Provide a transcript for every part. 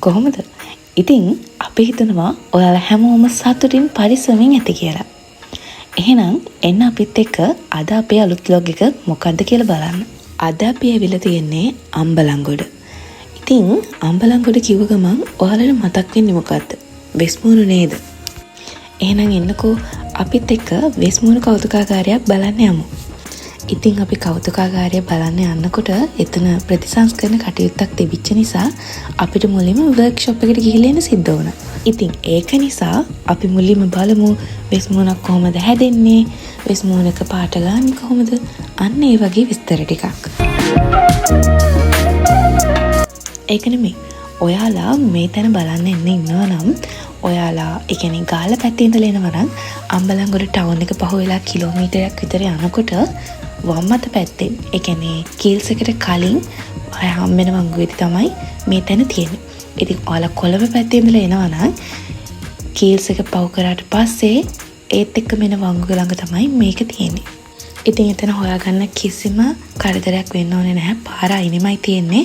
කොහොමද? ඉතින් අපි හිතනවා ඔයාලා හැමෝම සතුටින් පරිස්සමින් ඇති කියලා. එහෙනම් එන්න අපිත් එක්ක අද අපේ අලුත් vlog එක මොකද්ද කියලා බලන්න. අද අපි ඇවිල්ලා තියෙන්නේ අම්බලන්ගොඩ. ඉතින් අම්බලන්ගොඩ කිව්ව ගමන් ඔයාලට මතක් වෙන්නේ මොකද්ද? වෙස්මුණු නේද? එහෙනම් එන්නකෝ අපිත් එක්ක වෙස්මුණු කෞතුකාගාරයක් බලන්න යමු. ඉතින් අපි කෞතුකාගාරය බලන්න යනකොට එතන ප්‍රතිසංස්කරණ කටයුත්තක් තිබිච්ච නිසා අපිට මුලින්ම වර්ක්ෂොප් එකට ගිහිල්ලා එන්න සිද්ධ වුණා. ඉතින් ඒක නිසා අපි මුලින්ම බලමු වෙස්මුණක් කොහොමද හැදෙන්නේ, වෙස්මුණක පාට ගන්න කොහොමද, අන්න ඒ වගේ විස්තර ටිකක්. ඒක නෙමෙයි. ඔයාලා මේ තැන බලන්න එන්න ඉන්නවා නම් ඔයාලා ඒ කියන්නේ ගාල්ල පැත්තේ ඉඳලා එනවා නම් අම්බලන්ගොඩ ටවුන් එක පහුවෙලා කිලෝමීටරයක් විතර යනකොට වම් අත පැත්තෙන් ඒ කියන්නේ කීල්ස් එකට කලින් ඔය හම්බෙන වංගුවේදී තමයි මේ තැන තියෙන්නේ. ඉතින් ඔයාලා කොළඹ පැත්තේ ඉඳලා එනවා නම් කීල්ස් එක පහු කරාට පස්සේ ඒත් එක්ක මෙන වංගුව ළඟ තමයි මේක තියෙන්නේ. ඉතින් එතන හොයාගන්න කිසිම කරදරයක් වෙන්න ඕනේ නැහැ. පාර අයිනෙමයි තියෙන්නේ.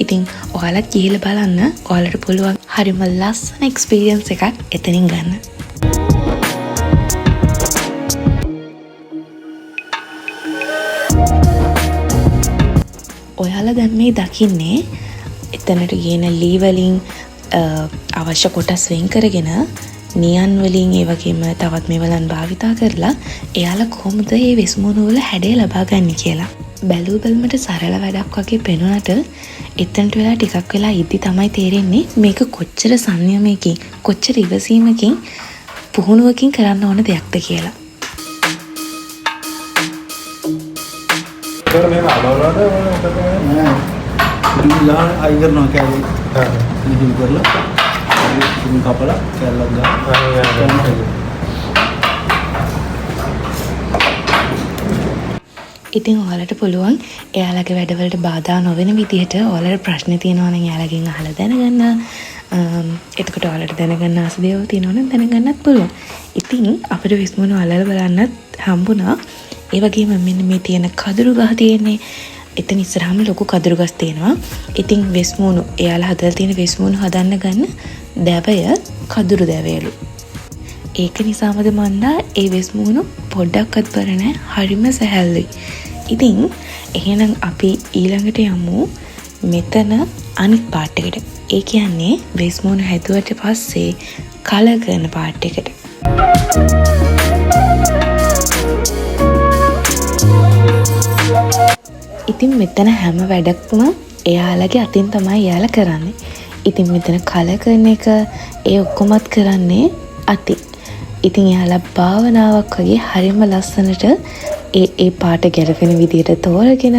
ඉතින් ඔයාලත් ගිහිල්ලා බලන්න. ඔයාලට පුළුවන් හරිම ලස්සන එක්ස්පීරියන්ස් එකක් එතනින් ගන්න. ඔයාලා දැන් මේ දකින්නේ එතනට ගේන ලී වලින් අවශ්‍ය කොටස් වෙන් කරගෙන නියන් වලින් ඒ වගේම තවත් මේවලන් භාවිතා කරලා එයාලා කොහොමද මේ වෙස්මුණු වල හැඩය ලබා ගන්න කියලා. බැලූ බැලමට සරල වැඩක් වගේ පෙනුනට එතනට වෙලා ටිකක් වෙලා ඉද්දි තමයි තේරෙන්නේ මේක කොච්චර සංයමයකින් කොච්චර ඉවසීමකින් පුහුණුවකින් කරන්න ඕන දෙයක්ද කියලා. सर मैं आलोला है यहाँ आई करना क्या नहीं कर लो उनका पड़ा क्या लगा ඉතින් ඔයාලට පුළුවන් එයාලගේ වැඩවලට බාධා නොවන විදිහට ඔයාලට ප්‍රශ්න තියෙනවා නම් එයාලගෙන් අහලා දැනගන්න. එතකොට ඔයාලට දැනගන්න ආස දේවල් තියෙනවා නම් දැනගන්නත් පුළුවන්. ඉතින් අපිට වෙස්මුණු අල්ලලා බලන්නත් හම්බුණා. ඒ වගේම මෙන්න මේ තියෙන කදුරු ගහ තියෙන්නේ. එතන ඉස්සරහම ලොකු කදුරු ගස් තියෙනවා. ඉතින් වෙස්මුණු එයාලා හදලා තියෙන වෙස්මුණු හදන්න ගන්න දැවය කදුරු දැවයලු. ඒක නිසාමද මන්දා ඒ වෙස්මුණු පොඩ්ඩක්වත් බර නැහැ. හරිම සැහැල්ලුයි. ඉතින් එහෙනම් අපි ඊළඟට යමු මෙතන අනිත් පාර්ට් එකට. ඒ කියන්නේ වෙස්මුණු හැදුවට පස්සේ කලර් කරන පාර්ට් එකට. ඉතින් මෙතන හැම වැඩක්ම එයාලගේ අතින් තමයි එයාලා කරන්නේ. ඉතින් මෙතන කලර් කරන එක ඒ ඔක්කොමත් කරන්නේ අතින්. ඉතින් එයාලා භාවනාවක් වගේ හරිම ලස්සනට ඒ පාට ගැලපෙන විදිහට තෝරගෙන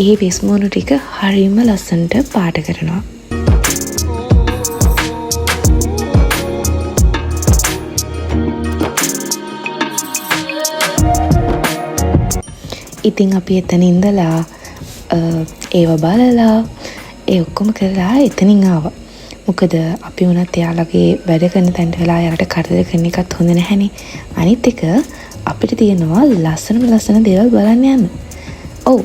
ඒ වෙස්මුණු ටික හරිම ලස්සනට පාට කරනවා. ඉතින් අපි එතන ඉඳලා ඒව බලලා ඒ ඔක්කොම කරලා එතනින් ආවා. මොකද අපි වුණත් එයාලගේ වැඩ කරන තැනට වෙලා එයාලට කරදර කරන එකත් හොඳ නැහැනේ. අනිත් එක අපිට තියෙනවා ලස්සන දේවල් බලන්න යන්න. ඔව්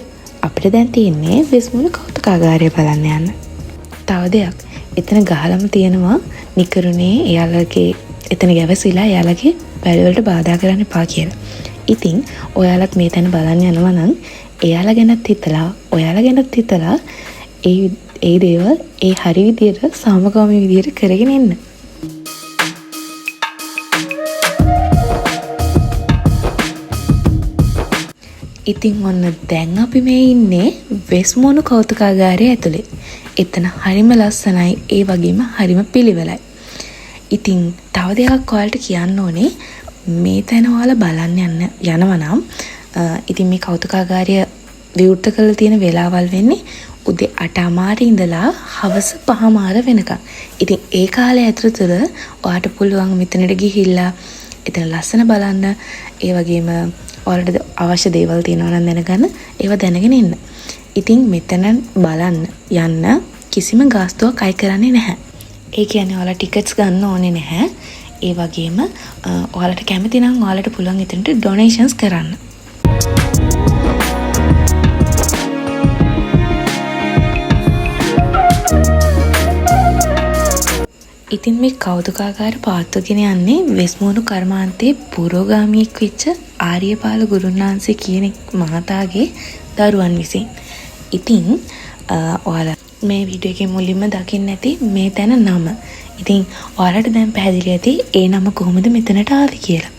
අපිට දැන් තියෙන්නේ වෙස්මුණු කෞතුකාගාරය බලන්න යන්න. තව දෙයක් එතන ගහලම තියෙනවා නිකරුණේ එයාලගේ එතන ගැවසිලා එයාලගේ වැඩවලට බාධා කරන්න එපා කියලා. ඉතින් ඔයාලත් මේ තැන බලන්න යනවා නම් එයාලා ගැනත් හිතලා ඔයාලා ගැනත් හිතලා ඒ දේවල් ඒ හරි විදියට සාමකාමී විදියට කරගෙන එන්න. ඉතින් ඔන්න දැන් අපි මේ ඉන්නේ වෙස්මුණු කෞතුකාගාරය ඇතුලේ. එතන හරිම ලස්සනයි ඒ වගේම හරිම පිළිවෙලයි. ඉතින් තව දෙයක් ඔයාලට කියන්න ඕනේ මේ තැන ඔයාලා බලන්න යනවා නම් ඉතින් මේ කෞතුකාගාරය විවෘත කරලා තියෙන වෙලාවල් වෙන්නේ උදේ 8:00 ඉඳලා හවස 5:00 වෙනකම්. ඉතින් ඒ කාලය ඇතුළත ඔයාට පුළුවන් මෙතනට ගිහිල්ලා එතන ලස්සන බලන්න ඒ වගේම ඔයාලට අවශ්‍ය දේවල් තියෙනවා නම් දැනගන්න ඒවා දැනගෙන ඉන්න. ඉතින් මෙතන බලන්න යන්න කිසිම ගාස්තුවක් අය කරන්නේ නැහැ. ඒ කියන්නේ ඔයාලා ටිකට්ස් ගන්න ඕනේ නැහැ. ඒ වගේම ඔයාලට කැමති නම් ඔයාලට පුළුවන් එතනට ඩොනේෂන්ස් කරන්න. ඉතින් මේ කෞතුකාගාර පාත්වගෙන යන්නේ වෙස්මුණු කර්මාන්තයේ පුරෝගාමියෙක් වෙච්ච ආර්යපාල ගුරුන් වහන්සේ කියන මහතාගේ දරුවන් විසින්. ඉතින් ඔයාලා මේ වීඩියෝ එකේ මුලින්ම දකින්න ඇති මේ තැන නම. ඉතින් ඔයාලට දැන් පැහැදිලි ඇති ඒ නම කොහොමද මෙතනට ආවේ කියලා.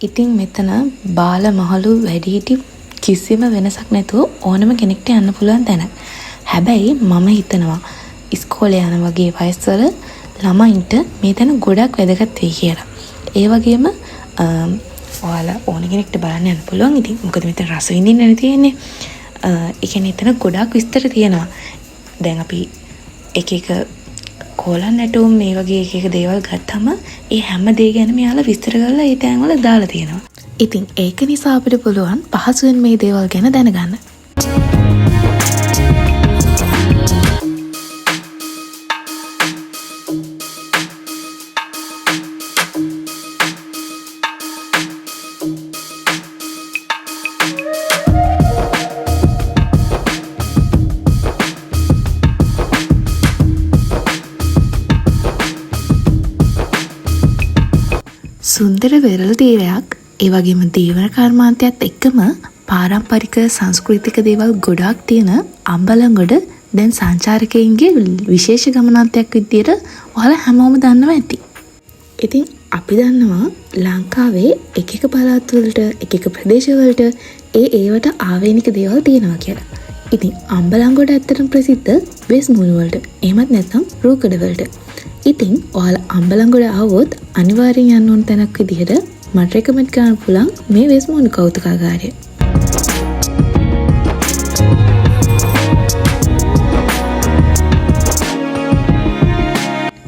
ඉතින් මෙතන බාල මහලු වැඩිහිටි කිසිම වෙනසක් නැතුව ඕනම කෙනෙක්ට යන්න පුළුවන් තැනක්. හැබැයි මම හිතනවා ඉස්කෝලේ යන වගේ වයස්වල ළමයින්ට මේ තැන ගොඩක් වැදගත් වෙයි කියලා. ඒ වගේම ඔයාලා ඕන කෙනෙක්ට බලන්න යන්න පුළුවන්. ඉතින් මොකද මෙතන රස විඳින්න නේ තියෙන්නේ. ඒ කියන්නේ එතන ගොඩක් විස්තර තියෙනවා. දැන් අපි එක එක කෝලන් නැටුම් මේ වගේ එක එක දේවල් ගත්තම ඒ හැම දේ ගැනම යාලා විස්තර කරලා ඒ තැන්වල දාලා තියෙනවා. ඉතින් ඒක නිසා අපිට පුළුවන් පහසුවෙන් මේ දේවල් ගැන දැනගන්න. සුන්දර වෙරළ තීරයක් ඒ වගේම දීවන කර්මාන්තයත් එක්කම පාරම්පරික සංස්කෘතික දේවල් ගොඩාක් තියෙන අම්බලන්ගොඩ දැන් සංචාරකයින්ගේ විශේෂ ගමනාන්තයක් විදියට ඔයාලා හැමෝම දන්නවා ඇති. ඉතින් අපි දන්නවා ලංකාවේ එක එක පළාත් වලට එක එක ප්‍රදේශ වලට ඒවට ආවේනික දේවල් තියෙනවා කියලා. ඉතින් අම්බලන්ගොඩ ඇත්තටම ප්‍රසිද්ධ වෙස්මුණු වලට. එහෙමත් නැත්නම් රූකඩ වලට. ඉතින් ඔයාලා අම්බලන්ගොඩ ආවොත් අනිවාර්යෙන් යන්න ඕන තැනක් විදිහට මට රෙකමන්ඩ් කරන්න පුළුවන් මේ වෙස්මුණු කෞතුකාගාරය.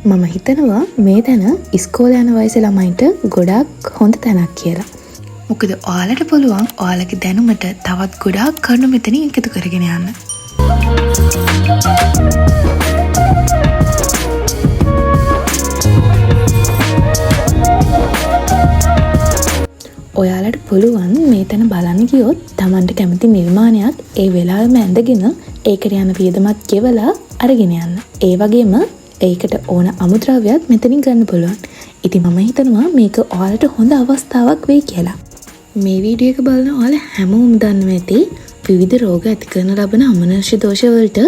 මම හිතනවා මේ තැන ඉස්කෝලේ යන වයසේ ළමයින්ට ගොඩක් හොඳ තැනක් කියලා. මොකද ඔයාලට පුළුවන් ඔයාලගේ දැනුමට තවත් ගොඩාක් කරුණු මෙතනින් එකතු කරගෙන යන්න. ඔයාලට පුළුවන් මේ තැන බලන්න ගියොත් Tamanට කැමති නිර්මාණයක් ඒ වෙලාවෙම ඇඳගෙන ඒකට යන වියදමත් ගෙවලා අරගෙන යන්න. ඒ වගේම ඒකට ඕන අමුද්‍රව්‍යත් මෙතනින් ගන්න පුළුවන්. ඉතින් මම හිතනවා මේක ඔයාලට හොඳ අවස්ථාවක් වෙයි කියලා. මේ වීඩියෝ එක බලන ඔයාලා හැමෝම දන්නවා ඇති විවිධ රෝග ඇති කරන ලබන අමනුෂ්‍ය දෝෂ වලට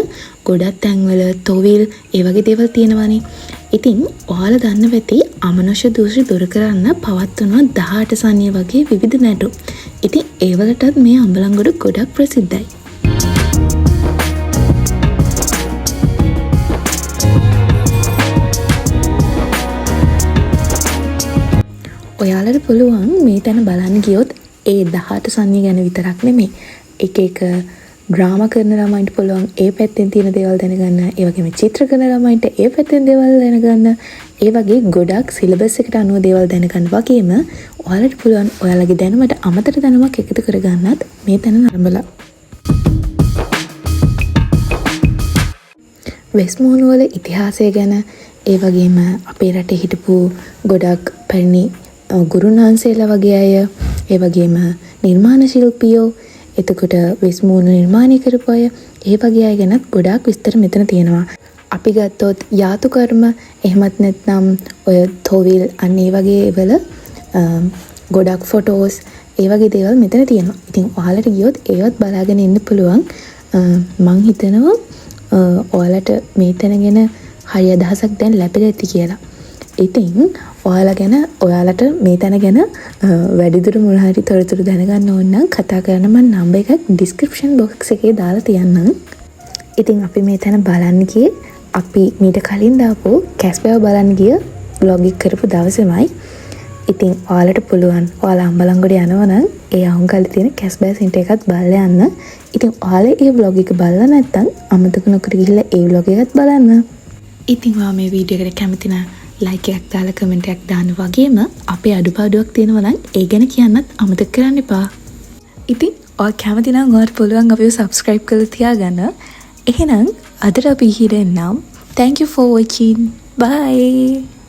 ගොඩක් තැන්වල තොවිල් ඒ වගේ දේවල් තියෙනවානේ. ඉතින් ඔයාලා දන්නවා ඇති අමනුෂ්‍ය දෝෂ දුරු කරන්න පවත්වන 18 සනිය වගේ විවිධ නැටුම්. ඉතින් ඒ වලටත් මේ අම්බලන්ගොඩ ගොඩක් ප්‍රසිද්ධයි. ඔයාලට පුළුවන් මේ තැන බලන්න ගියොත් ඒ 18 සන්නිය ගැන විතරක් නෙමෙයි එක එක ඩ්‍රාමා කරන ළමයින්ට පුළුවන් ඒ පැත්තෙන් තියෙන දේවල් දැනගන්න. ඒ වගේම චිත්‍ර කරන ළමයින්ට ඒ පැත්තෙන් දේවල් දැනගන්න. ඒ වගේ ගොඩක් සිලබස් එකට අනුව දේවල් දැනගන්න වගේම ඔයාලට පුළුවන් ඔයාලගේ දැනුමට අමතර දැනුමක් එකතු කරගන්නත් මේ තැන නරඹලා. වෙස්මුණු වල ඉතිහාසය ගැන ඒ වගේම අපේ රටේ හිටපු ගොඩක් පැරණි ගුරුන් වහන්සේලා වගේ අය ඒ වගේම නිර්මාණ ශිල්පියෝ එතකොට වෙස්මුණු නිර්මාණය කරපු අය ඒ වගේ අය ගැනත් ගොඩාක් විස්තර මෙතන තියෙනවා. අපි ගත්තොත් යාතු කර්ම එහෙමත් නැත්නම් ඔය තොවිල් අන්න ඒ වගේ වල ගොඩක් ෆොටෝස් ඒ වගේ දේවල් මෙතන තියෙනවා. ඉතින් ඔයාලට ගියොත් ඒවත් බලාගෙන ඉන්න පුළුවන්. මං හිතනවා ඔයාලට මේ තැන ගැන හරි අදහසක් දැන් ලැබෙලා ඇති කියලා. ඉතින් ඔයාලා ගැන ඔයාලට මේ තැන ගැන වැඩිදුර මොන හරි තොරතුරු දැනගන්න ඕන නම් කතා කරන්න මම නම්බර් එකක් ඩිස්ක්‍රිප්ෂන් බොක්ස් එකේ දාලා තියන්නම්. ඉතින් අපි මේ තැන බලන්න ගියේ අපි මීට කලින් දාපු කැස්බෑව බලන්න ගිය vlog එක කරපු දවසේමයි. ඉතින් ඔයාලට පුළුවන් ඔයාලා අම්බලන්ගොඩ යනවා නම් ඒ අහුම්කල්ලේ තියෙන කැස්බෑ සෙන්ටර් එකත් බලලා යන්න. ඉතින් ඔයාලා ඒ vlog එක බලලා නැත්නම් අමතක නොකර ගිහිල්ලා ඒ vlog එකත් බලන්න. ඉතින් ඔයා මේ වීඩියෝ එකට කැමති නම් ලයික් එකක් දාලා කමෙන්ට් එකක් දාන්න වගේම අපේ අඩුපාඩුවක් තියෙනවා නම් ඒ ගැන කියන්නත් අමතක කරන්න එපා. ඉතින් ඔයා කැමති නම් ඔයාලට පුළුවන් අපිව subscribe කරලා තියාගන්න. එහෙනම් අදට අපි හිරෙන්නම්. Thank you for watching. Bye.